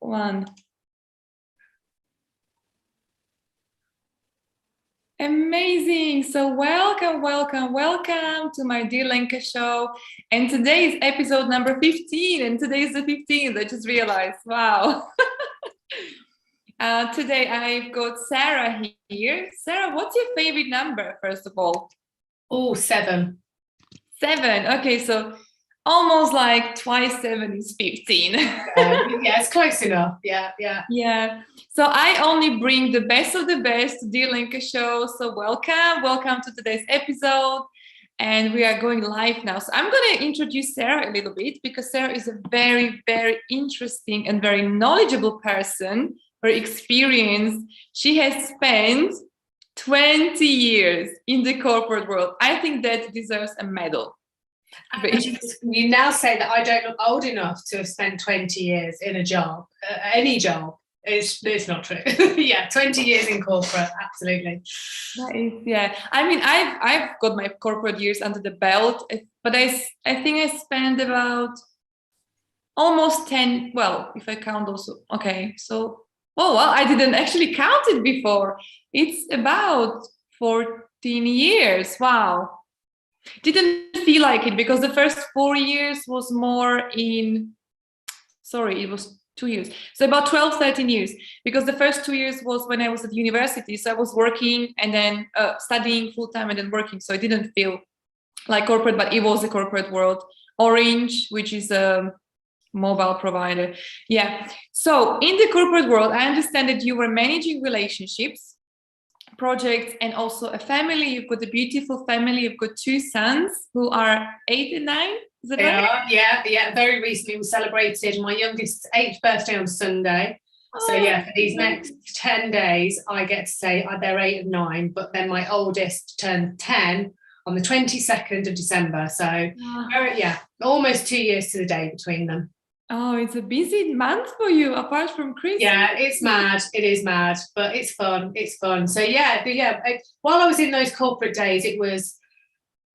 one. Amazing. So welcome to my Dear Lenka show. And today is episode number 15. And today is the 15th. I just realized. Wow. Today I've got Sara here. Sara, what's your favorite number, first of all? Oh, 7. 7. Okay, so almost like twice 7 is 15. Yeah, it's close enough. Yeah. So I only bring the best of the best to Dear Lenka show. So welcome to today's episode. And we are going live now. So I'm going to introduce Sara a little bit because Sara is a very, very interesting and very knowledgeable person, very experienced. She has spent 20 years in the corporate world. I think that deserves a medal. You now say that I don't look old enough to have spent 20 years in a job, any job. It's not true. Yeah, 20 years in corporate, absolutely. That is, yeah. I mean, I've got my corporate years under the belt, but I think I spent about almost 10. Well, if I count also, okay. So, oh well, I didn't actually count it before. It's about 14 years. Wow. Didn't feel like it because the first 4 years was more it was 2 years. So about 12, 13 years, because the first 2 years was when I was at university. So I was working and then studying full time and then working. So it didn't feel like corporate, but it was a corporate world. Orange, which is a mobile provider. Yeah. So in the corporate world, I understand that you were managing relationships, projects, and also a family. You've got a beautiful family. You've got 2 sons who are 8 and 9. Is that right? Yeah. Very recently we celebrated my youngest's 8th birthday on Sunday. So yeah, for these next 10 days, I get to say they're 8 and 9, but then my oldest turned 10 on the 22nd of December. So almost 2 years to the day between them. Oh, it's a busy month for you, apart from Christmas. Yeah, it's mad. It is mad, but it's fun. So while I was in those corporate days, it was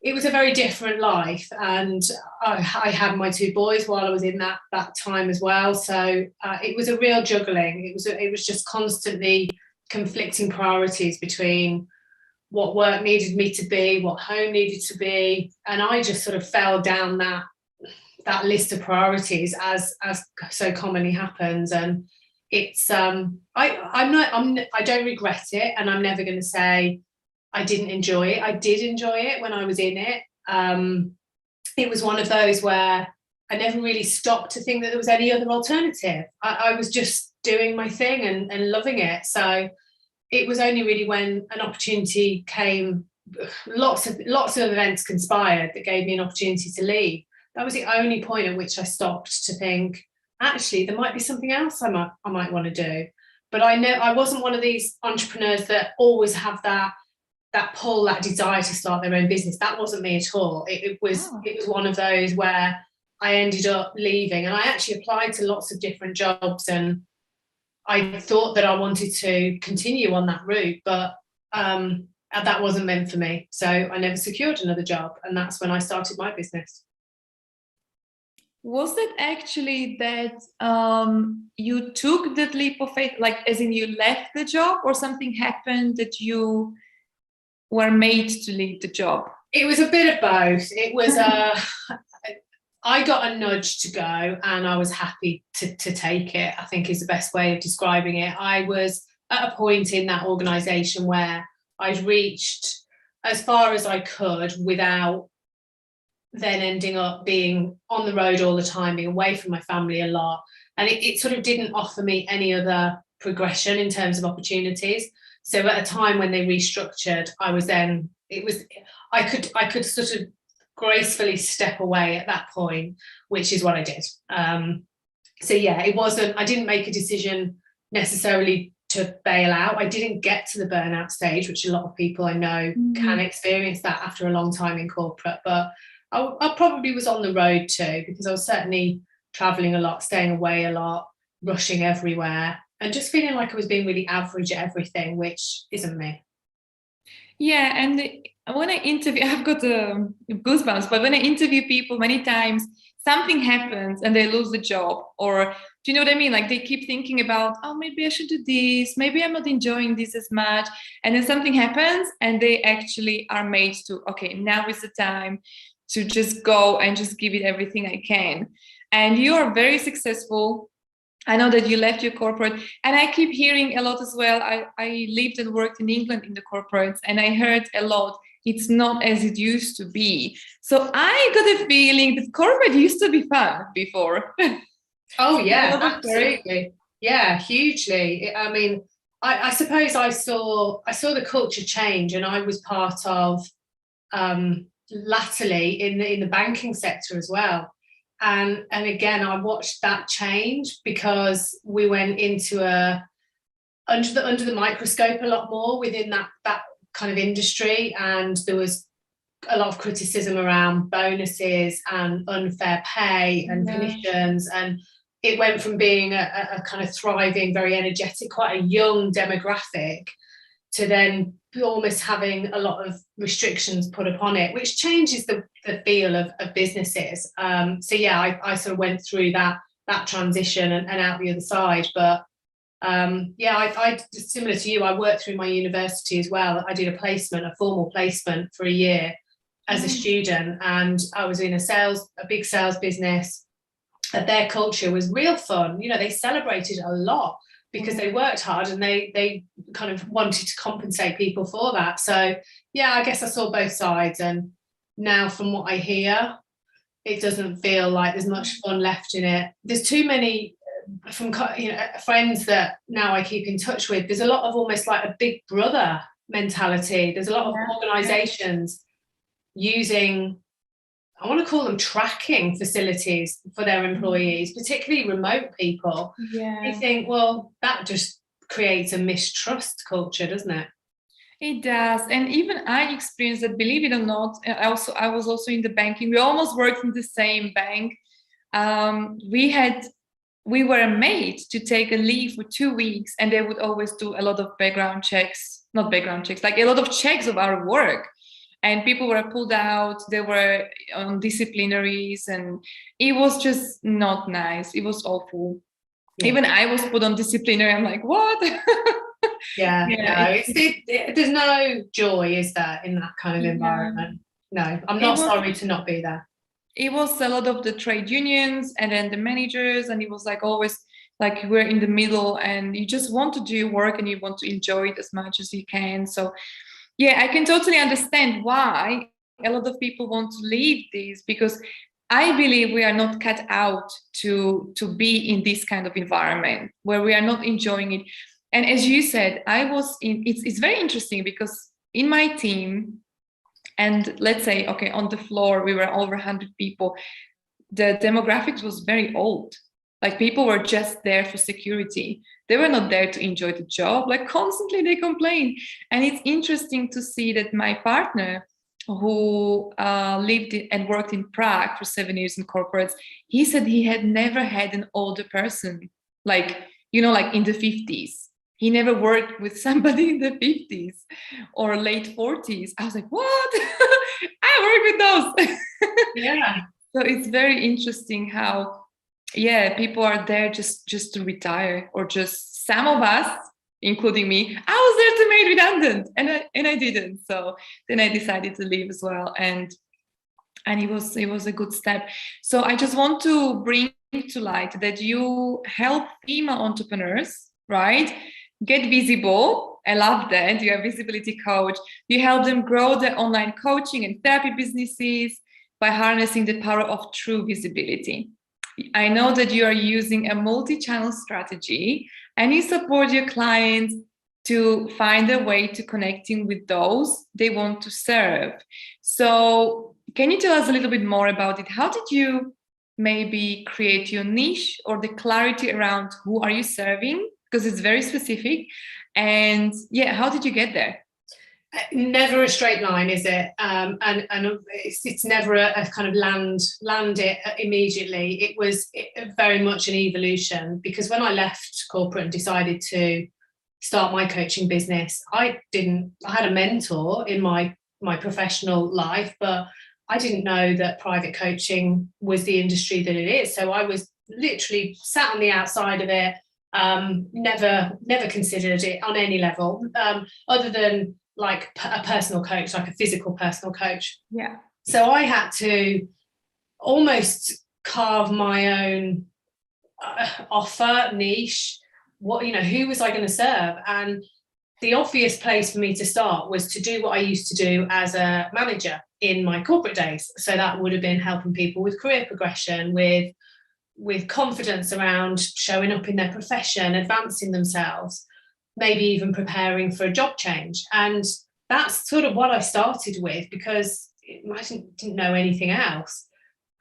a very different life, and I had my 2 boys while I was in that time as well. So it was a real juggling. It was just constantly conflicting priorities between what work needed me to be, what home needed to be, and I just sort of fell down that list of priorities as so commonly happens. And it's I don't regret it, and I'm never going to say I didn't enjoy it. I did enjoy it when I was in it. It was one of those where I never really stopped to think that there was any other alternative. I was just doing my thing and loving it. So it was only really when an opportunity came, lots of events conspired that gave me an opportunity to leave. That was the only point at which I stopped to think, actually, there might be something else I might want to do. But I wasn't one of these entrepreneurs that always have that pull, that desire to start their own business. That wasn't me at all. It was one of those where I ended up leaving, and I actually applied to lots of different jobs, and I thought that I wanted to continue on that route, but that wasn't meant for me. So I never secured another job, and that's when I started my business. Was it actually that you took that leap of faith, like as in you left the job, or something happened that you were made to leave the job? It was a bit of both. It was I got a nudge to go, and I was happy to take it, I think is the best way of describing it. I was at a point in that organisation where I'd reached as far as I could without then ending up being on the road all the time, being away from my family a lot. And it sort of didn't offer me any other progression in terms of opportunities. So at a time when they restructured, I could sort of gracefully step away at that point, which is what I did. So yeah, I didn't make a decision necessarily to bail out. I didn't get to the burnout stage, which a lot of people I know can experience that after a long time in corporate, but I probably was on the road too, because I was certainly traveling a lot, staying away a lot, rushing everywhere, and just feeling like I was being really average at everything, which isn't me. Yeah, and when I interview, I've got goosebumps, but when I interview people many times, something happens and they lose the job, or Do you know what I mean? Like they keep thinking about, oh, maybe I should do this. Maybe I'm not enjoying this as much. And then something happens and they actually are made to, okay, now is the time to just go and just give it everything I can. And you are very successful. I know that you left your corporate, and I keep hearing a lot as well. I lived and worked in England in the corporates, and I heard a lot, it's not as it used to be. So I got a feeling that corporate used to be fun before. Oh yeah, absolutely. Yeah, hugely. I mean, I suppose I saw the culture change, and I was part of latterly in the banking sector as well. And again, I watched that change because we went into under the microscope a lot more within that kind of industry, and there was a lot of criticism around bonuses and unfair pay and commissions, and it went from being a kind of thriving, very energetic, quite a young demographic, to then almost having a lot of restrictions put upon it, which changes the feel of businesses. So yeah, I sort of went through that transition and out the other side. But yeah, I similar to you, I worked through my university as well. I did a formal placement for a year as a student, and I was in a big sales business. Their culture was real fun. You know, they celebrated a lot because they worked hard, and they kind of wanted to compensate people for that. So yeah, I guess I saw both sides, and now from what I hear, it doesn't feel like there's much fun left in it. There's too many from friends that now I keep in touch with. There's a lot of almost like a big brother mentality. There's a lot of organizations using, I want to call them tracking facilities for their employees, particularly remote people. Yeah. I think, well, that just creates a mistrust culture, doesn't it? It does. And even I experienced that, believe it or not. I was also in the banking. We almost worked in the same bank. We were made to take a leave for 2 weeks, and they would always do a lot of like a lot of checks of our work. And people were pulled out, they were on disciplinaries, and it was just not nice. It was awful. Yeah. Even I was put on disciplinary. I'm like, what? There's no joy, is there, in that kind of environment? No, I'm not sorry to not be there. It was a lot of the trade unions and then the managers, and it was like always like we're in the middle, and you just want to do your work and you want to enjoy it as much as you can. So yeah, I can totally understand why a lot of people want to leave this, because I believe we are not cut out to be in this kind of environment where we are not enjoying it. And as you said, it's very interesting because in my team, and let's say, okay, on the floor, we were over 100 people. The demographics was very old. Like people were just there for security. They were not there to enjoy the job. Like constantly they complain. And it's interesting to see that my partner, who lived and worked in Prague for 7 years in corporates, he said he had never had an older person, like in the 50s. He never worked with somebody in the 50s or late 40s. I was like, what? I work with those. Yeah. So it's very interesting how, people are there just to retire, or just some of us, including me, I was there to make redundant, and I didn't. So then I decided to leave as well, and it was a good step. So I just want to bring to light that you help female entrepreneurs, right, get visible. I love that. You're a visibility coach. You help them grow their online coaching and therapy businesses by harnessing the power of true visibility. I know that you are using a multi-channel strategy, and you support your clients to find a way to connecting with those they want to serve. So can you tell us a little bit more about it? How did you maybe create your niche, or the clarity around who are you serving? Because it's very specific. And how did you get there? Never a straight line, is it? And it's never a kind of land it immediately. It was very much an evolution, because when I left corporate and decided to start my coaching business, I had a mentor in my professional life, but I didn't know that private coaching was the industry that it is. So I was literally sat on the outside of it, never considered it on any level, other than like a personal coach, like a physical personal coach. Yeah. So I had to almost carve my own offer, niche. What, who was I going to serve? And the obvious place for me to start was to do what I used to do as a manager in my corporate days. So that would have been helping people with career progression, with confidence around showing up in their profession, advancing themselves, maybe even preparing for a job change. And that's sort of what I started with, because I didn't know anything else.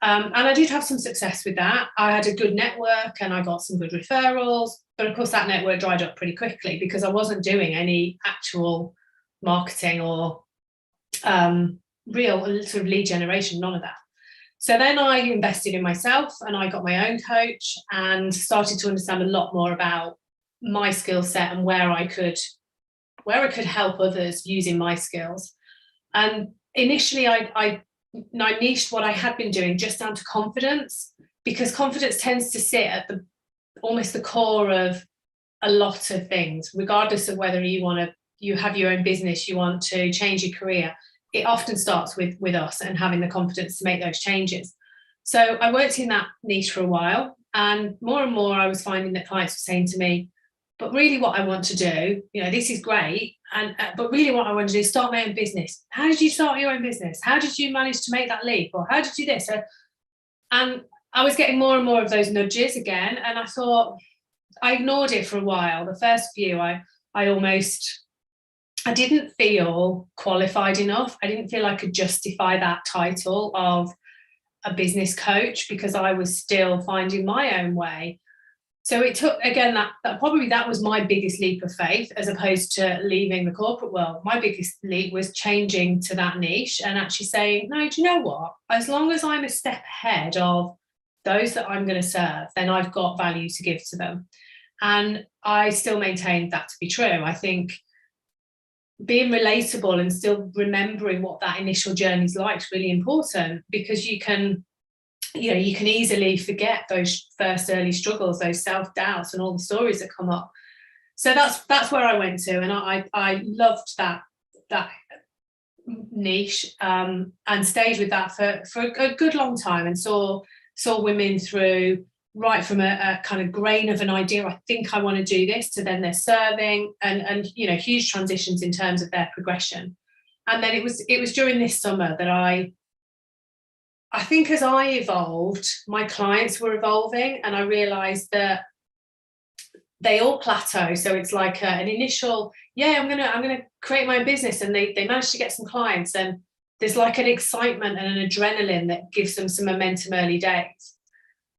And I did have some success with that. I had a good network and I got some good referrals. But of course, that network dried up pretty quickly because I wasn't doing any actual marketing or real sort of lead generation, none of that. So then I invested in myself and I got my own coach and started to understand a lot more about my skill set and where I could help others using my skills. And initially I niched what I had been doing just down to confidence, because confidence tends to sit at almost the core of a lot of things, regardless of whether you have your own business, you want to change your career. It often starts with us and having the confidence to make those changes. So I worked in that niche for a while, and more I was finding that clients were saying to me, but really what I want to do, this is great, but really what I want to do is start my own business. How did you start your own business? How did you manage to make that leap? Or how did you do this? And I was getting more and more of those nudges again, and I thought, I ignored it for a while. The first few, I didn't feel qualified enough. I didn't feel I could justify that title of a business coach because I was still finding my own way. So it took, again, that was my biggest leap of faith, as opposed to leaving the corporate world. My biggest leap was changing to that niche and actually saying, no, do you know what? As long as I'm a step ahead of those that I'm going to serve, then I've got value to give to them. And I still maintain that to be true. I think being relatable and still remembering what that initial journey is like is really important, because you can easily forget those first early struggles, those self-doubts and all the stories that come up. So that's where I went to, and I loved that niche, and stayed with that for a good long time, and saw women through, right from a kind of grain of an idea, I think I want to do this, to then they're serving, and huge transitions in terms of their progression. And then it was during this summer that I think as I evolved, my clients were evolving, and I realized that they all plateau. So it's like an initial, I'm gonna create my own business, and they manage to get some clients, and there's like an excitement and an adrenaline that gives them some momentum early days.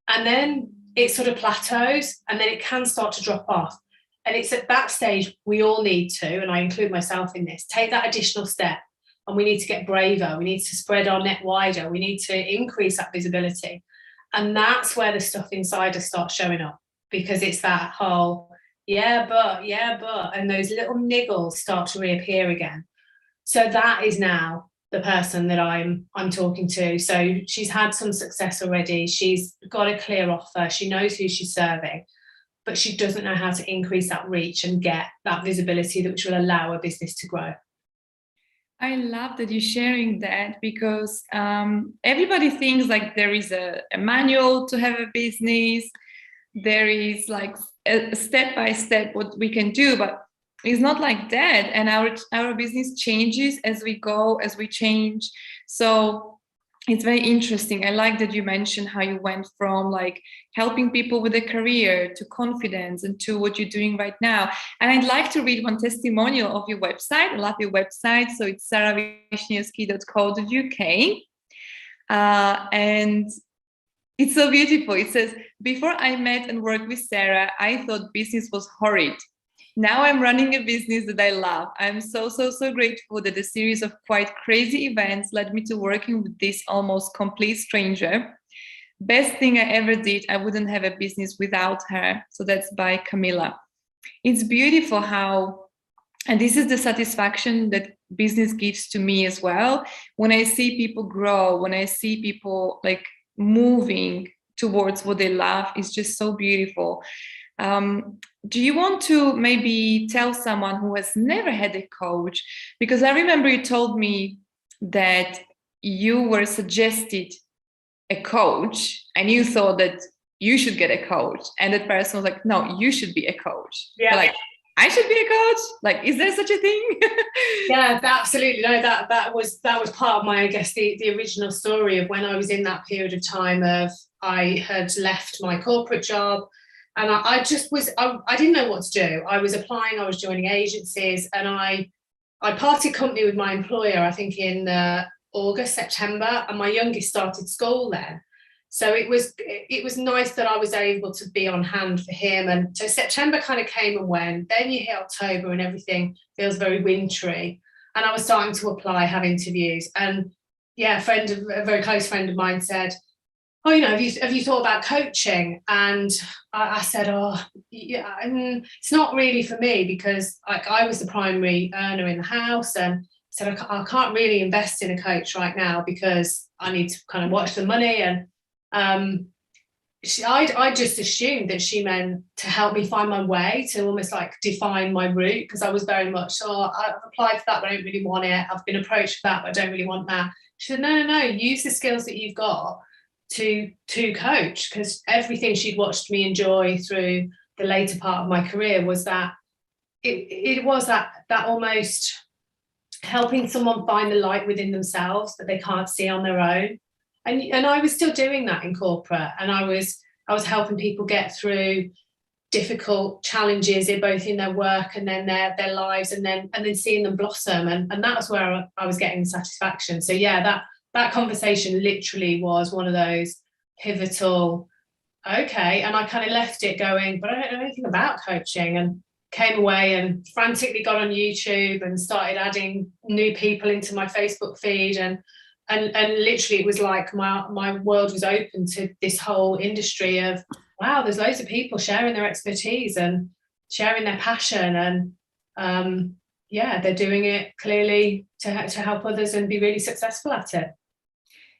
And then it sort of plateaus, and then it can start to drop off. And it's at that stage we all need to, and I include myself in this, take that additional step. And we need to get braver. We need to spread our net wider. We need to increase that visibility. And that's where the stuff inside us starts showing up, because it's that whole, but, and those little niggles start to reappear again. So that is now the person that I'm talking to. So she's had some success already. She's got a clear offer. She knows who she's serving, but she doesn't know how to increase that reach and get that visibility which will allow her business to grow. I love that you're sharing that, because everybody thinks like there is a manual to have a business. There is like a step-by-step what we can do, but it's not like that. And our business changes as we go, as we change. So it's very interesting. I like that you mentioned how you went from like helping people with a career to confidence and to what you're doing right now. And I'd like to read one testimonial of your website. I love your website. So it's sarawisniewski.co.uk. And it's so beautiful. It says, before I met and worked with Sara, I thought business was horrid. Now I'm running a business that I love. I'm so grateful that a series of quite crazy events led me to working with this almost complete stranger. Best thing I ever did. I wouldn't have a business without her. So that's by Camilla. It's beautiful how, and this is the satisfaction that business gives to me as well. When I see people grow, when I see people like moving towards what they love is just so beautiful. Do you want to maybe tell someone who has never had a coach? Because I remember you told me that you were suggested a coach and you thought that you should get a coach, and that person was like, no, you should be a coach. Yeah. Like, I should be a coach? Like, is there such a thing? Yeah, absolutely. No, that was part of my, I guess, the original story of when I was in that period of time of I had left my corporate job, and I just was, I didn't know what to do. I was applying, I was joining agencies, and I parted company with my employer, I think in August, September, and my youngest started school then. So it was nice that I was able to be on hand for him. And so September kind of came and went. Then you hit October and everything feels very wintry. And I was starting to apply, have interviews. And yeah, a very close friend of mine said, oh, you know, have you thought about coaching? And I said, oh, yeah, it's not really for me, because I was the primary earner in the house, and said I can't really invest in a coach right now because I need to kind of watch the money. And I just assumed that she meant to help me find my way, to almost like define my route, because I was very much, I've applied for that, but I don't really want it. I've been approached for that, but I don't really want that. She said, no, use the skills that you've got to coach, because everything she'd watched me enjoy through the later part of my career was that it was that almost helping someone find the light within themselves that they can't see on their own. And I was still doing that in corporate, and I was helping people get through difficult challenges both in their work and then their lives, and then seeing them blossom, and that was where I was getting satisfaction. So yeah, that conversation literally was one of those pivotal, okay, and I kind of left it going, but I don't know anything about coaching, and came away and frantically got on YouTube and started adding new people into my Facebook feed, and literally it was like my world was open to this whole industry of, wow, there's loads of people sharing their expertise and sharing their passion, and yeah, they're doing it clearly to help others and be really successful at it.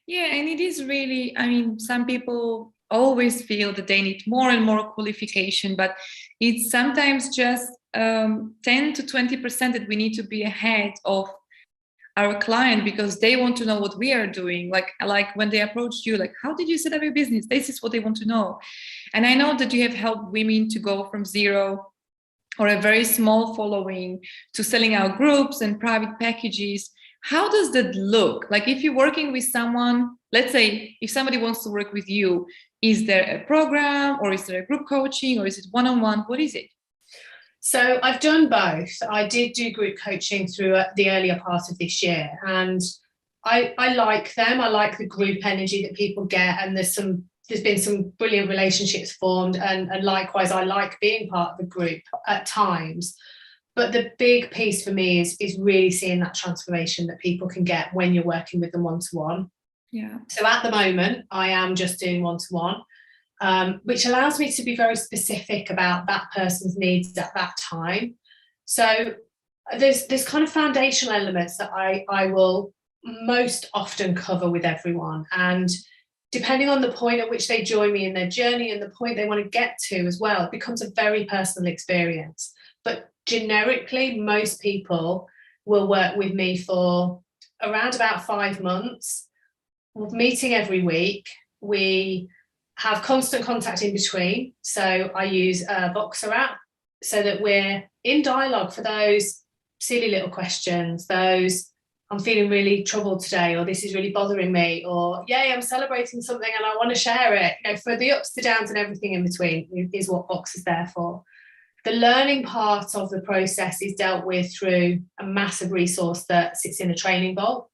Yeah, and it is really, I mean, some people always feel that they need more and more qualification, but it's sometimes just 10 to 20% that we need to be ahead of our client, because they want to know what we are doing. Like when they approach you, like, how did you set up your business? This is what they want to know. And I know that you have helped women to go from zero or a very small following to selling out groups and private packages. How does that look? Like, if you're working with someone, let's say if somebody wants to work with you, is there a program, or is there a group coaching, or is it one-on-one? What is it? So I've done both. I did do group coaching through the earlier part of this year, and I like them. I like the group energy that people get, and there's been some brilliant relationships formed, and likewise I like being part of the group at times. But the big piece for me is really seeing that transformation that people can get when you're working with them one-to-one. Yeah. So at the moment I am just doing one-to-one. Which allows me to be very specific about that person's needs at that time. So there's kind of foundational elements that I will most often cover with everyone, and depending on the point at which they join me in their journey and the point they want to get to as well, it becomes a very personal experience. But generically, most people will work with me for around about 5 months, meeting every week. We have constant contact in between. So I use a Voxer app so that we're in dialogue for those silly little questions, those I'm feeling really troubled today, or this is really bothering me, or yay, I'm celebrating something and I want to share it. You know, for the ups, the downs and everything in between is what Vox is there for. The learning part of the process is dealt with through a massive resource that sits in a training vault.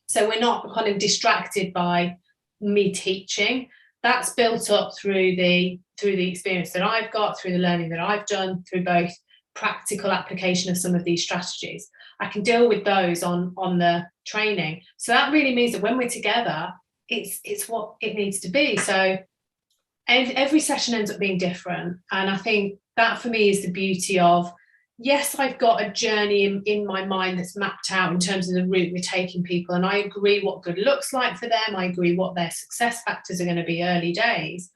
So we're not kind of distracted by me teaching. That's built up through the experience that I've got, through the learning that I've done, through both practical application of some of these strategies. I can deal with those on the training. So that really means that when we're together, it's what it needs to be. So every session ends up being different. And I think that for me is the beauty of yes, I've got a journey in my mind that's mapped out in terms of the route we're taking people. And I agree what good looks like for them. I agree what their success factors are going to be early days.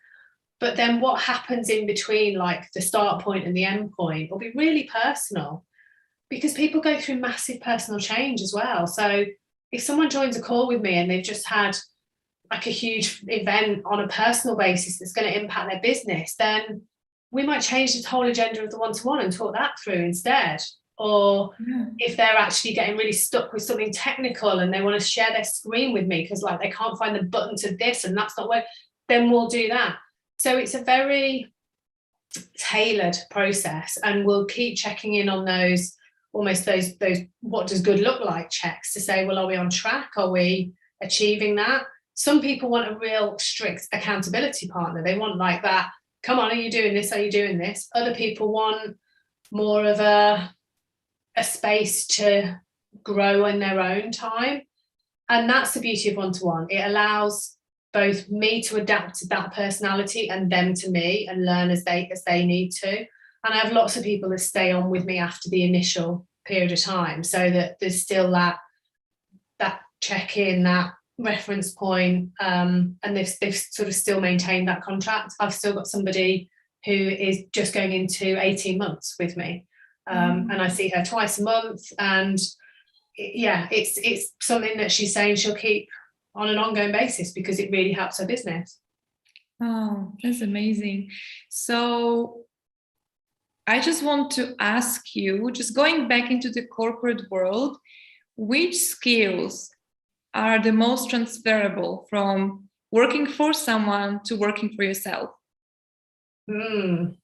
But then what happens in between, like the start point and the end point, will be really personal, because people go through massive personal change as well. So if someone joins a call with me and they've just had like a huge event on a personal basis that's going to impact their business, then we might change the whole agenda of the one-to-one and talk that through instead. Or if they're actually getting really stuck with something technical and they want to share their screen with me because like they can't find the button to this and that's not where, then we'll do that. So it's a very tailored process, and we'll keep checking in on those what does good look like checks to say, well, are we on track? Are we achieving that? Some people want a real strict accountability partner. They want like that, come on, are you doing this? Are you doing this? Other people want more of a space to grow in their own time. And that's the beauty of one-to-one. It allows both me to adapt to that personality and them to me and learn as they need to. And I have lots of people that stay on with me after the initial period of time, so that there's still that check-in, that reference point, and they've sort of still maintained that contract. I've still got somebody who is just going into 18 months with me, and I see her twice a month, and it's something that she's saying she'll keep on an ongoing basis because it really helps her business. Oh, that's amazing. So I just want to ask you, just going back into the corporate world, which skills are the most transferable from working for someone to working for yourself? I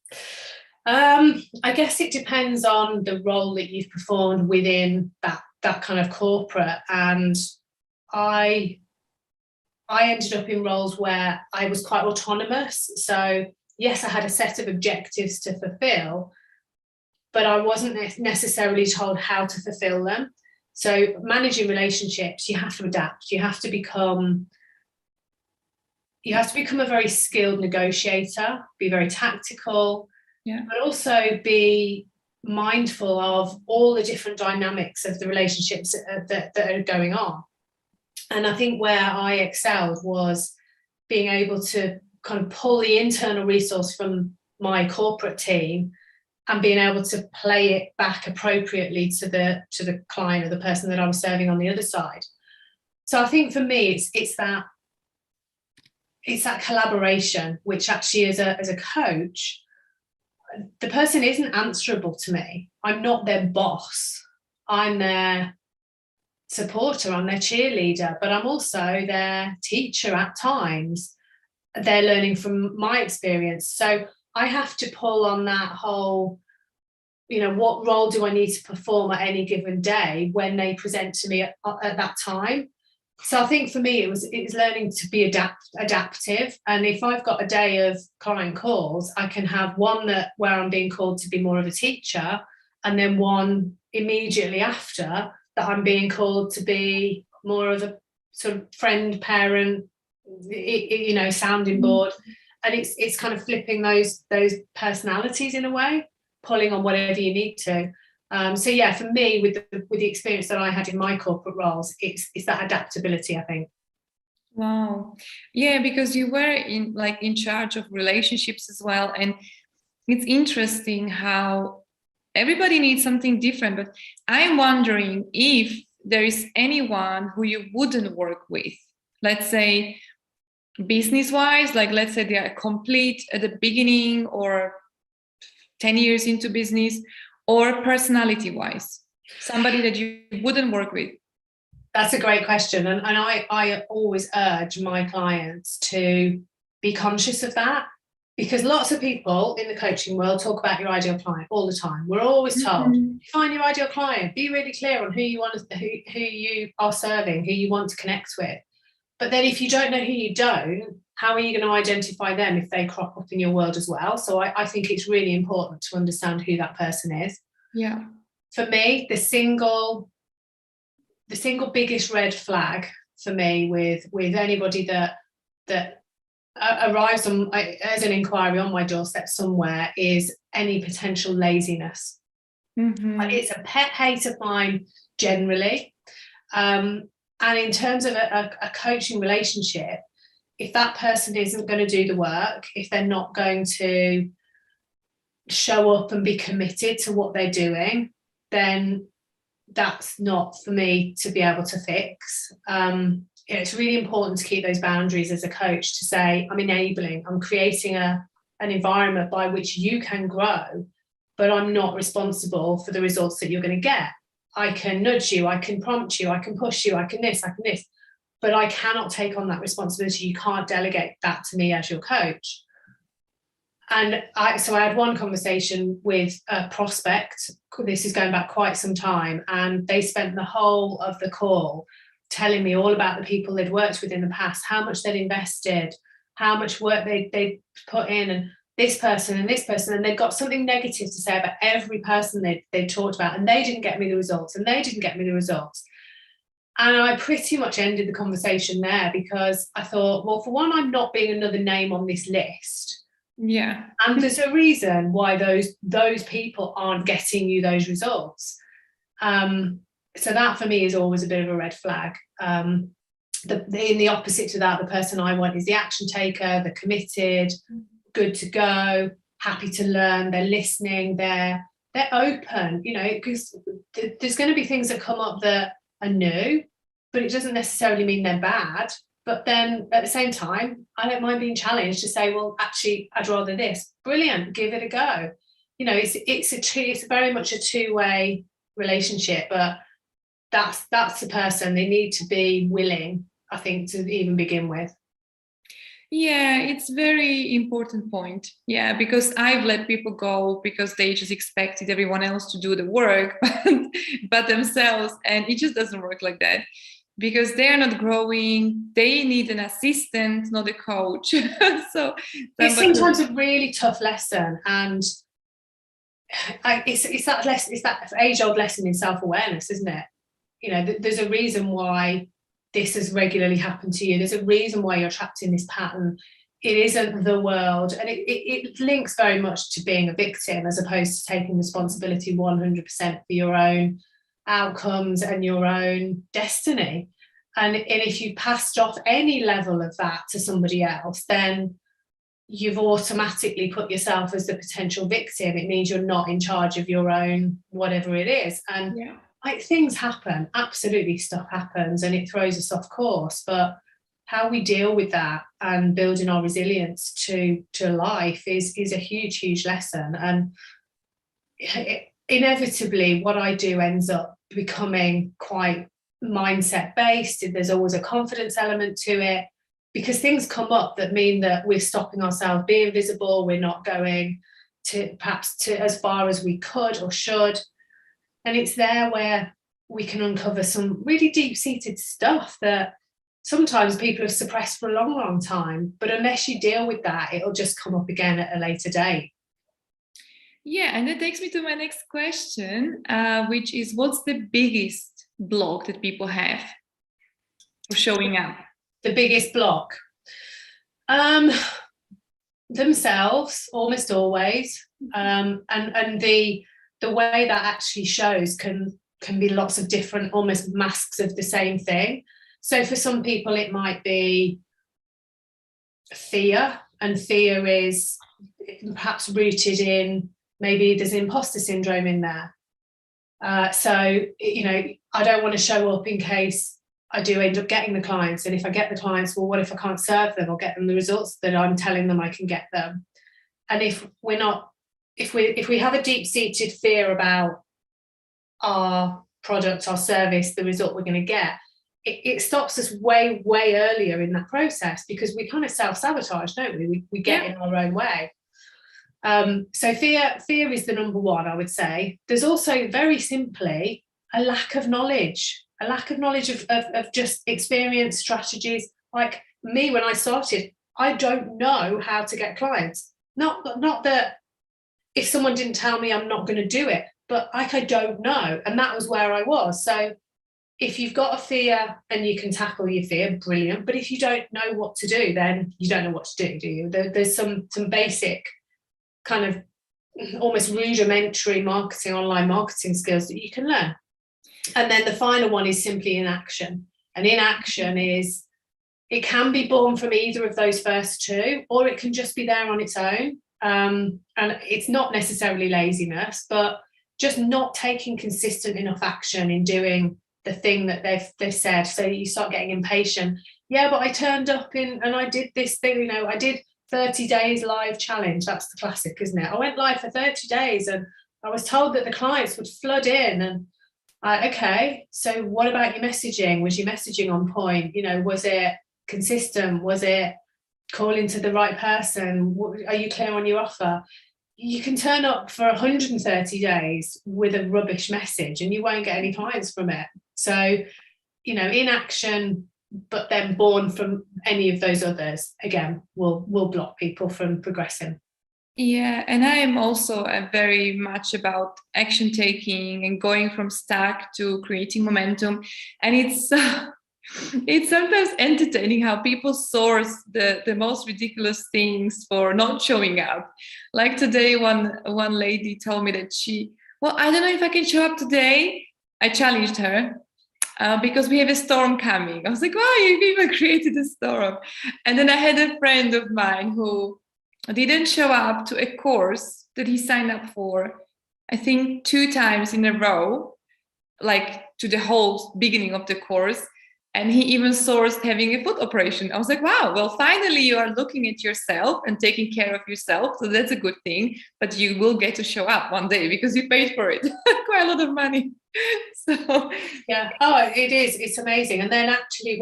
guess it depends on the role that you've performed within that kind of corporate. And I ended up in roles where I was quite autonomous. So yes, I had a set of objectives to fulfill, but I wasn't necessarily told how to fulfill them. So managing relationships, you have to adapt. You have to become a very skilled negotiator, be very tactical, but also be mindful of all the different dynamics of the relationships that are going on. And I think where I excelled was being able to kind of pull the internal resource from my corporate team and being able to play it back appropriately to the client or the person that I was serving on the other side. So I think for me, it's that collaboration, which actually as a coach, the person isn't answerable to me. I'm not their boss. I'm their supporter, I'm their cheerleader, but I'm also their teacher at times. They're learning from my experience. So I have to pull on that whole, what role do I need to perform at any given day when they present to me at that time. So I think for me, it was learning to be adaptive. And if I've got a day of client calls, I can have one where I'm being called to be more of a teacher, and then one immediately after that I'm being called to be more of a sort of friend, parent, sounding board. And it's kind of flipping those personalities in a way, pulling on whatever you need to. So yeah, for me, with the experience that I had in my corporate roles, it's that adaptability, I think. Wow. Yeah, because you were in charge of relationships as well. And it's interesting how everybody needs something different, but I'm wondering if there is anyone who you wouldn't work with, let's say business-wise, like let's say they are complete at the beginning or 10 years into business, or personality-wise, somebody that you wouldn't work with. That's a great question. And I always urge my clients to be conscious of that, because lots of people in the coaching world talk about your ideal client all the time. We're always told, find your ideal client, be really clear on who you are serving, who you want to connect with. But then if you don't know who you don't, how are you going to identify them if they crop up in your world as well? So I think it's really important to understand who that person is. Yeah. For me, the single biggest red flag for me with anybody that arrives as an inquiry on my doorstep somewhere is any potential laziness. It's a pet hate of mine generally. And in terms of a coaching relationship, if that person isn't going to do the work, if they're not going to show up and be committed to what they're doing, then that's not for me to be able to fix. It's really important to keep those boundaries as a coach, to say, I'm enabling, I'm creating an environment by which you can grow, but I'm not responsible for the results that you're going to get. I can nudge you, I can prompt you, I can push you, I can this, but I cannot take on that responsibility. You can't delegate that to me as your coach. And so I had one conversation with a prospect, this is going back quite some time, and they spent the whole of the call telling me all about the people they'd worked with in the past, how much they'd invested, how much work they'd put in, and this person, and they'd got something negative to say about every person they'd talked about, and they didn't get me the results, and they didn't get me the results. And I pretty much ended the conversation there, because I thought, well, for one, I'm not being another name on this list. Yeah. And there's a reason why those people aren't getting you those results. So that for me is always a bit of a red flag. In the opposite to that, the person I want is the action taker, the committed, good to go, happy to learn, they're listening, they're open, because there's going to be things that come up that are new, but it doesn't necessarily mean they're bad. But then at the same time, I don't mind being challenged to say, well, actually, I'd rather this. Brilliant, give it a go. It's very much a two-way relationship, but that's the person. They need to be willing, I think, to even begin with. Yeah, it's very important point. Yeah, because I've let people go because they just expected everyone else to do the work, but themselves, and it just doesn't work like that. Because they're not growing, they need an assistant, not a coach. So it's sometimes a really tough lesson, and it's that age-old lesson in self-awareness, isn't it? There's a reason why this has regularly happened to you. There's a reason why you're trapped in this pattern. It isn't the world, and it links very much to being a victim, as opposed to taking responsibility 100% for your own outcomes and your own destiny. And if you passed off any level of that to somebody else, then you've automatically put yourself as the potential victim. It means you're not in charge of your own whatever it is. And things happen, absolutely, stuff happens, and it throws us off course. But how we deal with that and building our resilience to life is a huge lesson. And inevitably what I do ends up becoming quite mindset based. There's always a confidence element to it, because things come up that mean that we're stopping ourselves being visible. We're not going to perhaps as far as we could or should. And it's there where we can uncover some really deep-seated stuff that sometimes people have suppressed for a long time. But unless you deal with that, it'll just come up again at a later date. Yeah, and that takes me to my next question, which is, what's the biggest block that people have for showing up? The biggest block? Themselves, almost always. And the way that actually shows can be lots of different, almost masks of the same thing. So for some people, it might be fear, and fear is perhaps rooted in, maybe there's imposter syndrome in there. So, I don't want to show up in case I do end up getting the clients. And if I get the clients, well, what if I can't serve them or get them the results that I'm telling them I can get them? And if we have a deep-seated fear about our product, our service, the result we're going to get, it stops us way earlier in that process, because we kind of self-sabotage, don't we? We get in our own way. So fear is the number one, I would say. There's also, very simply, a lack of knowledge of just experience, strategies. Like me, when I started, I don't know how to get clients. Not that if someone didn't tell me, I'm not going to do it, but I don't know. And that was where I was. So if you've got a fear and you can tackle your fear, brilliant. But if you don't know what to do, then you don't know what to do you? There's some basic kind of almost rudimentary marketing, online marketing skills that you can learn. And then the final one is simply inaction. And inaction is, it can be born from either of those first two, or it can just be there on its own. And it's not necessarily laziness, but just not taking consistent enough action in doing the thing that they've said. So you start getting impatient. Yeah, but I turned up and I did this thing, you know, I did 30 days live challenge. That's the classic, isn't it? I went live for 30 days and I was told that the clients would flood in, and okay, so what about your messaging? Was your messaging on point? You know, was it consistent? Was it calling to the right person? Are you clear on your offer? You can turn up for 130 days with a rubbish message and you won't get any clients from it. So, you know, inaction, but then born from any of those others, again, will block people from progressing. Yeah, and I am also very much about action taking and going from stuck to creating momentum. And it's it's sometimes entertaining how people source the most ridiculous things for not showing up. Like today, one lady told me that I don't know if I can show up today. I challenged her because we have a storm coming. I was like, wow, you've even created a storm. And then I had a friend of mine who didn't show up to a course that he signed up for, I think 2 times in a row, like to the whole beginning of the course. And he even sourced having a foot operation. I was like, wow, well, finally you are looking at yourself and taking care of yourself. So that's a good thing. But you will get to show up one day because you paid for it. Quite a lot of money. So yeah, oh, it is. It's amazing. And then actually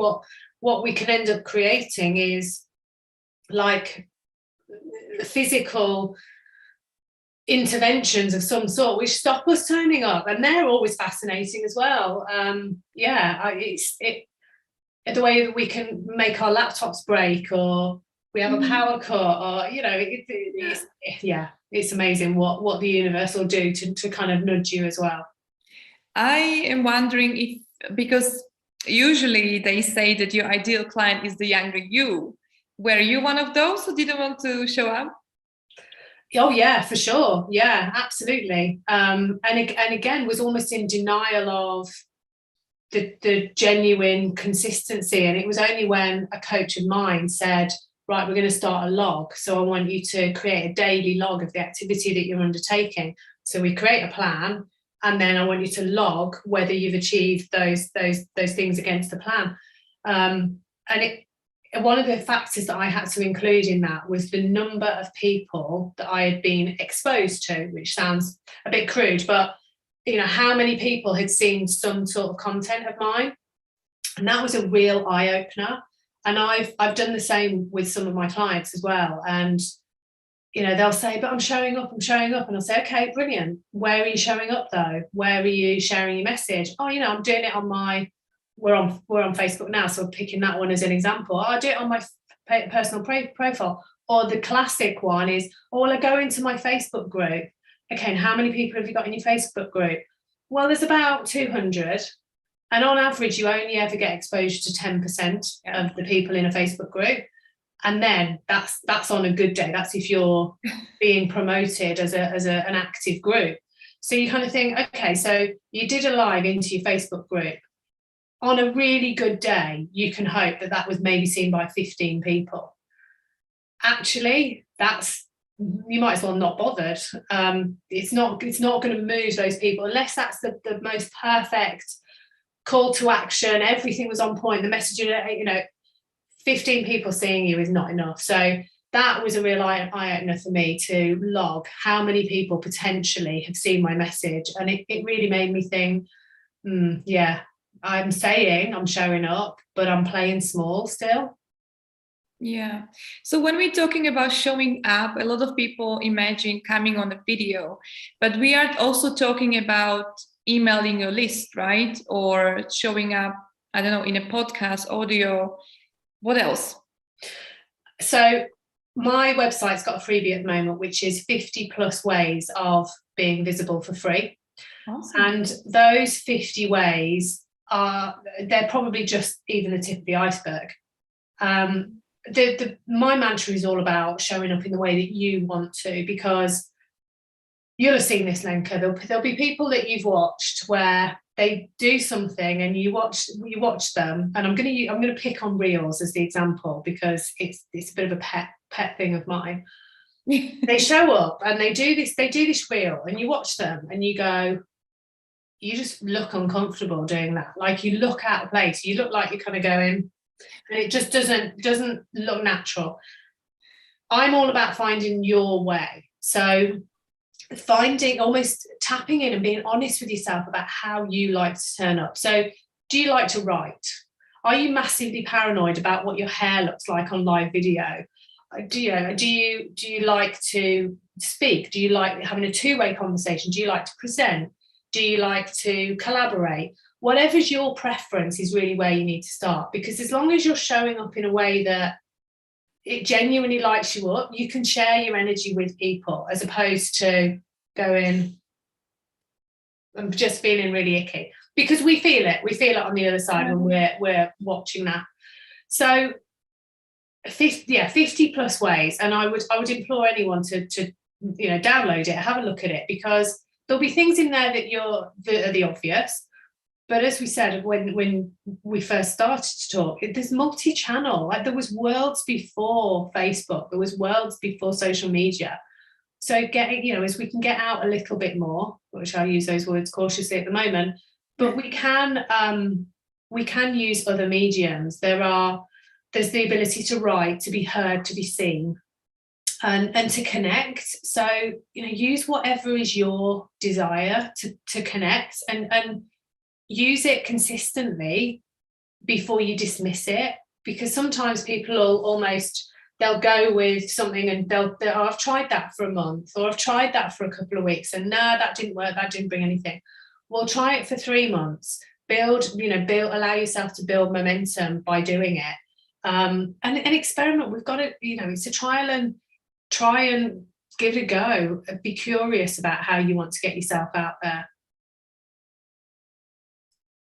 what we can end up creating is like physical interventions of some sort which stop us turning up, and they're always fascinating as well. The way that we can make our laptops break, or we have a power cut, or you know, it's amazing what the universe will do to kind of nudge you as well. I am wondering if, because usually they say that your ideal client is the younger you. Were you one of those who didn't want to show up? Oh yeah, for sure. Yeah, absolutely. And again, was almost in denial of the genuine consistency. And it was only when a coach of mine said, right, we're going to start a log. So I want you to create a daily log of the activity that you're undertaking. So we create a plan, and then I want you to log whether you've achieved those things against the plan. One of the factors that I had to include in that was the number of people that I had been exposed to, which sounds a bit crude, but you know, how many people had seen some sort of content of mine. And that was a real eye-opener. And I've done the same with some of my clients as well. And you know, they'll say, but I'm showing up. And I'll say, okay, brilliant. Where are you showing up though? Where are you sharing your message? Oh, you know, I'm doing it on my, we're on Facebook now, so I'm picking that one as an example. I do it on my personal profile. Or the classic one is, oh, well, I go into my Facebook group. Okay, and how many people have you got in your Facebook group? Well, there's about 200. And on average, you only ever get exposure to 10% of the people in a Facebook group. And then that's on a good day. That's if you're being promoted as an active group. So you kind of think, okay, so you did a live into your Facebook group. On a really good day, you can hope that was maybe seen by 15 people. Actually, you might as well not bothered. It's not going to move those people unless that's the most perfect call to action. Everything was on point. The messaging, you know, 15 people seeing you is not enough. So that was a real eye-opener for me, to log how many people potentially have seen my message. And it really made me think, yeah, I'm saying I'm showing up, but I'm playing small still. Yeah. So when we're talking about showing up, a lot of people imagine coming on a video, but we are also talking about emailing your list, right? Or showing up, I don't know, in a podcast, audio. What else? So my website's got a freebie at the moment, which is 50 plus ways of being visible for free. Awesome. And those 50 ways they're probably just even the tip of the iceberg. My mantra is all about showing up in the way that you want to, because you'll have seen this, Lenka. There'll be people that you've watched where they do something and you watch them, and I'm gonna pick on reels as the example because it's a bit of a pet thing of mine. They show up and they do this reel, and you watch them and you go, you just look uncomfortable doing that. Like, you look out of place, you look like you're kind of going, and it just doesn't look natural. I'm all about finding your way. So finding, almost tapping in and being honest with yourself about how you like to turn up. So do you like to write? Are you massively paranoid about what your hair looks like on live video? Do you like to speak? Do you like having a two-way conversation? Do you like to present? Do you like to collaborate? Whatever's your preference is really where you need to start, because as long as you're showing up in a way that it genuinely lights you up, you can share your energy with people, as opposed to going, I'm just feeling really icky, because we feel it on the other side when we're watching that. So 50 plus ways, and I would implore anyone to download it, have a look at it, because there'll be things in there that are the obvious. But as we said, when we first started to talk, there's multi-channel. Like, there was worlds before Facebook, there was worlds before social media. So as we can get out a little bit more, which I use those words cautiously at the moment, but we can use other mediums. There's the ability to write, to be heard, to be seen, and to connect. So use whatever is your desire to connect, and use it consistently before you dismiss it, because sometimes people they'll go with something and they'll I've tried that for a month, or I've tried that for a couple of weeks, and no, that didn't work, that didn't bring anything. Well, try it for 3 months, allow yourself to build momentum by doing it, and experiment. We've got to, it's a try and give it a go. Be curious about how you want to get yourself out there.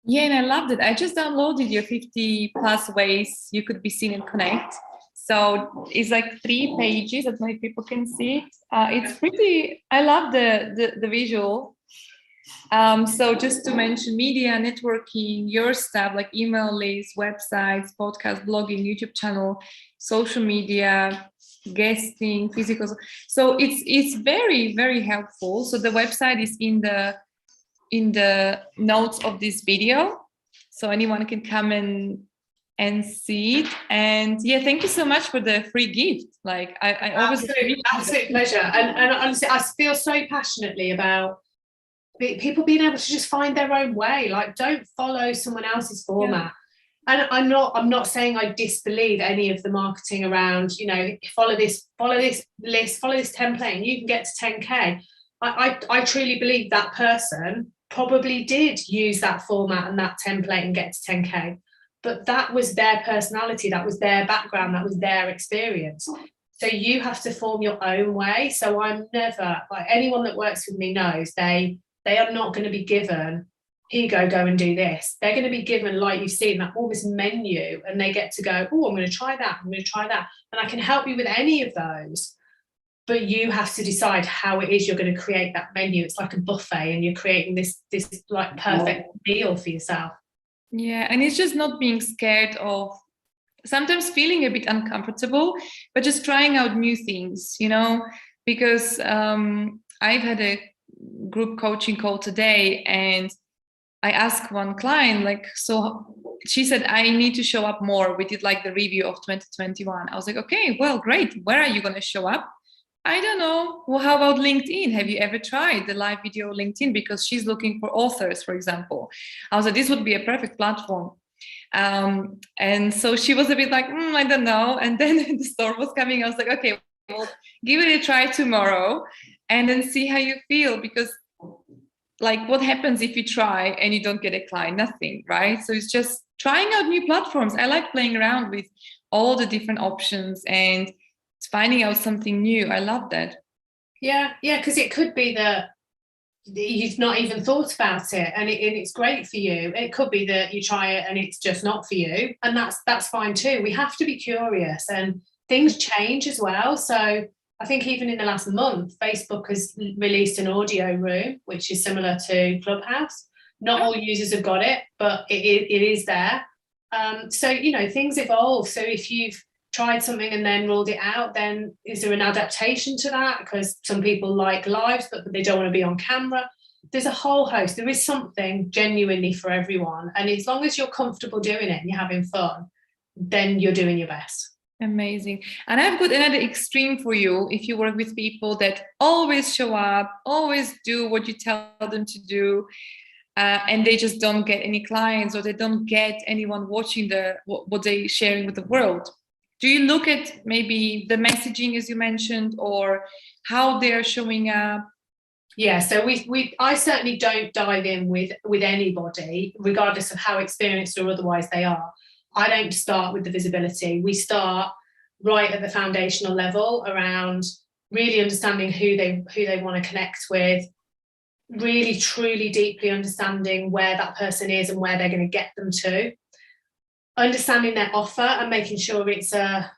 Yeah, and I loved it. I just downloaded your 50 plus ways you could be seen and connect. So it's like 3 pages that many people can see. It's pretty, I love the visual. So just to mention, media, networking, your stuff like email lists, websites, podcast, blogging, YouTube channel, social media, guesting, physical. So it's very, very helpful. So the website is in the notes of this video, so anyone can come and see it. And yeah, thank you so much for the free gift. Like, I always absolute pleasure. And honestly, I feel so passionately about people being able to just find their own way. Like, don't follow someone else's format. And I'm not saying I disbelieve any of the marketing around, follow this list, follow this template, and you can get to 10K. I truly believe that person probably did use that format and that template and get to 10K, but that was their personality, that was their background, that was their experience. So you have to form your own way. So I'm never, like, anyone that works with me knows they are not going to be given, here you go and do this. They're going to be given, like you've seen, that almost menu, and they get to go, oh, I'm going to try that, I'm going to try that, and I can help you with any of those. But you have to decide how it is you're going to create that menu. It's like a buffet, and you're creating this like perfect meal for yourself. Yeah, and it's just not being scared of sometimes feeling a bit uncomfortable, but just trying out new things, because I've had a group coaching call today, and I asked one client, like, so she said, I need to show up more. We did like the review of 2021. I was like, okay, well, great. Where are you going to show up? I don't know. Well, how about LinkedIn? Have you ever tried the live video LinkedIn? Because she's looking for authors, for example. I was like, this would be a perfect platform. And so she was a bit like, I don't know. And then the storm was coming. I was like, okay, well, give it a try tomorrow and then see how you feel. Because like, what happens if you try and you don't get a client? Nothing, right? So it's just trying out new platforms. I like playing around with all the different options and finding out something new. I love that. Yeah, because it could be that you've not even thought about it, and it's great for you. It could be that you try it and it's just not for you, and that's fine too. We have to be curious, and things change as well. So I think even in the last month, Facebook has released an audio room, which is similar to Clubhouse. Not all users have got it, but it is there. So, you know, things evolve. So if you've tried something and then ruled it out, then is there an adaptation to that? Because some people like lives, but they don't want to be on camera. There's a whole host. There is something genuinely for everyone. And as long as you're comfortable doing it and you're having fun, then you're doing your best. Amazing. And I've got another extreme for you. If you work with people that always show up, always do what you tell them to do, and they just don't get any clients, or they don't get anyone watching what they're sharing with the world. Do you look at maybe the messaging, as you mentioned, or how they're showing up? Yeah, so I certainly don't dive in with anybody, regardless of how experienced or otherwise they are. I don't start with the visibility. We start right at the foundational level around really understanding who they want to connect with, really truly deeply understanding where that person is and where they're going to get them to, understanding their offer and making sure it's a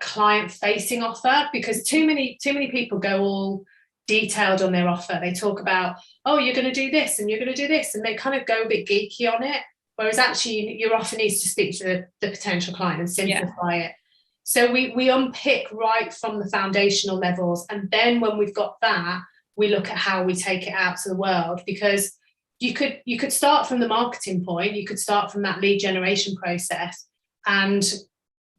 client-facing offer, because too many people go all detailed on their offer. They talk about, oh, you're going to do this and you're going to do this, and they kind of go a bit geeky on it. Whereas actually your offer needs to speak to the potential client and simplify it. So we unpick right from the foundational levels. And then when we've got that, we look at how we take it out to the world, because you could start from the marketing point. You could start from that lead generation process and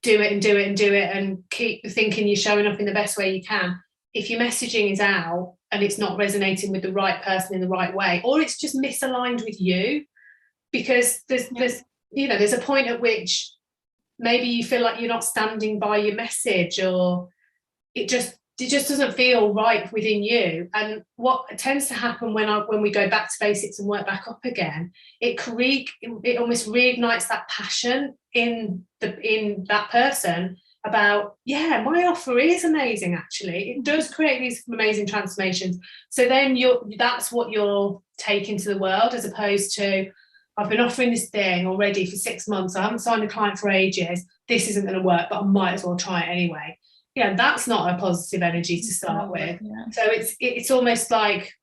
do it and do it and do it and keep thinking you're showing up in the best way you can. If your messaging is out and it's not resonating with the right person in the right way, or it's just misaligned with you, because there's a point at which maybe you feel like you're not standing by your message, or it just doesn't feel right within you. And what tends to happen when we go back to basics and work back up again, it almost reignites that passion in that person about, yeah, my offer is amazing. Actually, it does create these amazing transformations. So then that's what you're taking to the world, as opposed to, I've been offering this thing already for 6 months. I haven't signed a client for ages. This isn't going to work, but I might as well try it anyway. Yeah, that's not a positive energy to start with. Yeah. So it's almost like,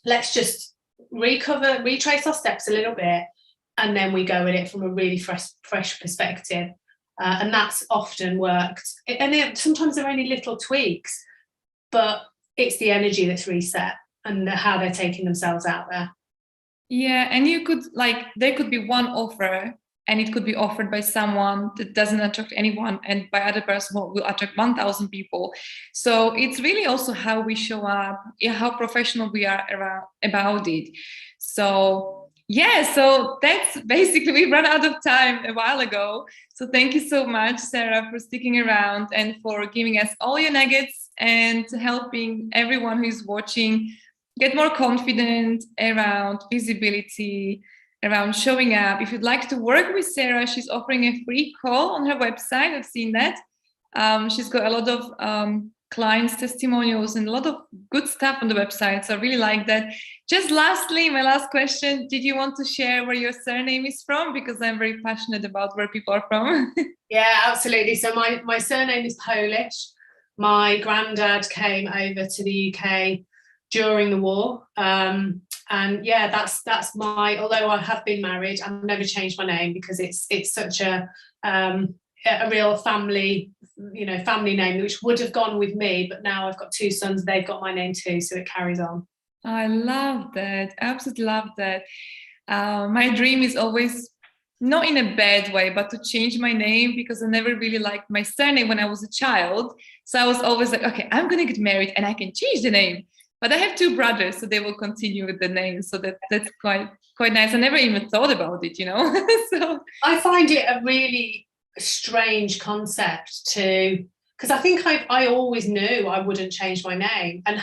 let's just retrace our steps a little bit, and then we go at it from a really fresh perspective. And that's often worked. And sometimes they're only little tweaks, but it's the energy that's reset and how they're taking themselves out there. Yeah, and there could be one offer, and it could be offered by someone that doesn't attract anyone, and by other person who will attract 1,000 people. So it's really also how we show up, how professional we are about it. So yeah, so that's basically, we ran out of time a while ago. So thank you so much, Sara, for sticking around and for giving us all your nuggets and helping everyone who's watching get more confident around visibility, around showing up. If you'd like to work with Sara, she's offering a free call on her website. I've seen that. She's got a lot of clients' testimonials and a lot of good stuff on the website. So I really like that. Just lastly, my last question, did you want to share where your surname is from? Because I'm very passionate about where people are from. Yeah, absolutely. So my surname is Polish. My granddad came over to the UK during the war, and yeah, that's my, although I have been married, I've never changed my name, because it's such a real family name, which would have gone with me, but now I've got 2 sons, they've got my name too, so it carries on. I love that, absolutely love that. My dream is always, not in a bad way, but to change my name, because I never really liked my surname when I was a child. So I was always like, okay, I'm gonna get married and I can change the name. But I have 2 brothers, so they will continue with the name. So that's quite nice. I never even thought about it, So I find it a really strange concept because I think I always knew I wouldn't change my name. And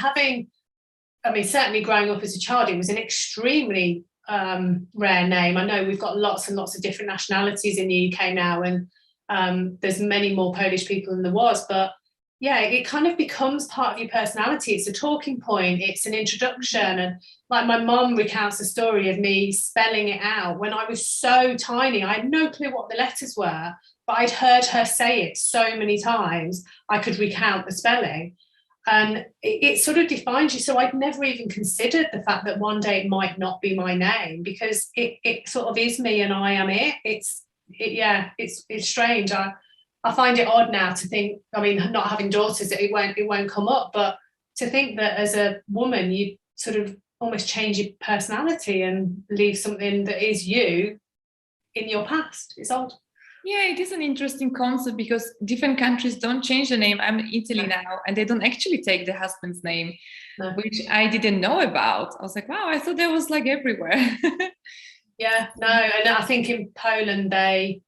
certainly growing up as a child, it was an extremely rare name. I know we've got lots and lots of different nationalities in the UK now, and there's many more Polish people than there was, but yeah, it kind of becomes part of your personality. It's a talking point, it's an introduction. And like my mum recounts the story of me spelling it out when I was so tiny. I had no clue what the letters were, but I'd heard her say it so many times I could recount the spelling. And it sort of defines you. So I'd never even considered the fact that one day it might not be my name, because it sort of is me and I am it. It's strange. I find it odd now to think, I mean, not having daughters, it won't come up, but to think that as a woman, you sort of almost change your personality and leave something that is you in your past. It's odd. Yeah, it is an interesting concept because different countries don't change the name. I'm in Italy now, and they don't actually take the husband's name, which I didn't know about. I was like, wow, I thought that was like everywhere. Yeah, no, and I think in Poland they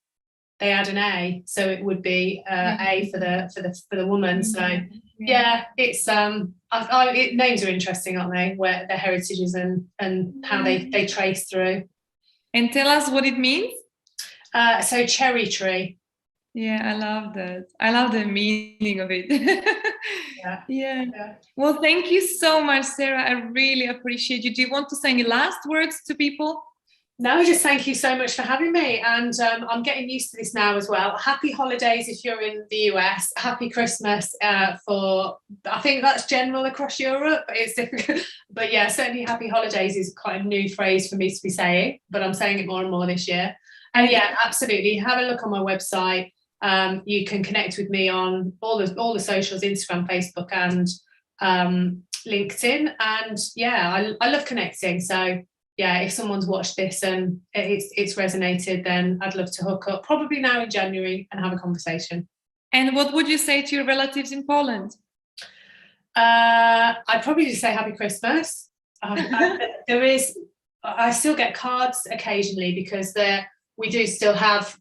add an A, so it would be A for the woman. So yeah, it's names are interesting, aren't they? Where their heritages and how they trace through. And tell us what it means. So cherry tree. Yeah, I love that. I love the meaning of it. Yeah. Well, thank you so much, Sarah. I really appreciate you. Do you want to say any last words to people? No, just thank you so much for having me. And I'm getting used to this now as well. Happy holidays if you're in the US. Happy Christmas for, I think that's general across Europe. It's difficult. But yeah, certainly happy holidays is quite a new phrase for me to be saying, but I'm saying it more and more this year. And yeah, absolutely. Have a look on my website. You can connect with me on all the socials, Instagram, Facebook, and LinkedIn. And yeah, I love connecting. So yeah, if someone's watched this and it's resonated, then I'd love to hook up, probably now in January, and have a conversation. And what would you say to your relatives in Poland? I'd probably just say Happy Christmas. I still get cards occasionally because we do still have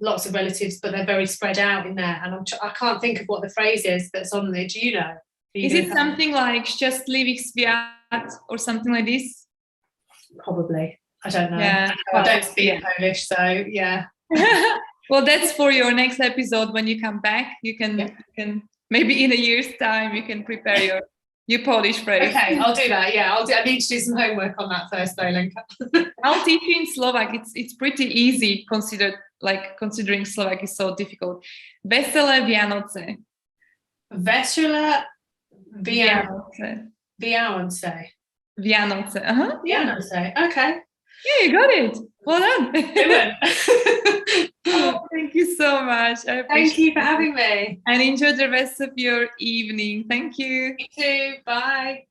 lots of relatives, but they're very spread out in there. And I can't think of what the phrase is that's on there. Do you know? Is it something like Szczęśliwych Świąt or something like this? Probably. I don't know. Yeah. I don't speak Polish, so yeah. Well, that's for your next episode when you come back. You can maybe in a year's time you can prepare your Polish phrase. Okay, I'll do that. Yeah, I need to do some homework on that first, though, Lenka. I'll teach you in Slovak. It's pretty easy considering Slovak is so difficult. Veselé Vianoce. Veselé Vianoce. Vianoce. Vianoce. Vianoce. Okay. Yeah, you got it. Well done. Oh, thank you so much. Thank you for having me. And enjoy the rest of your evening. Thank you. You too. Bye.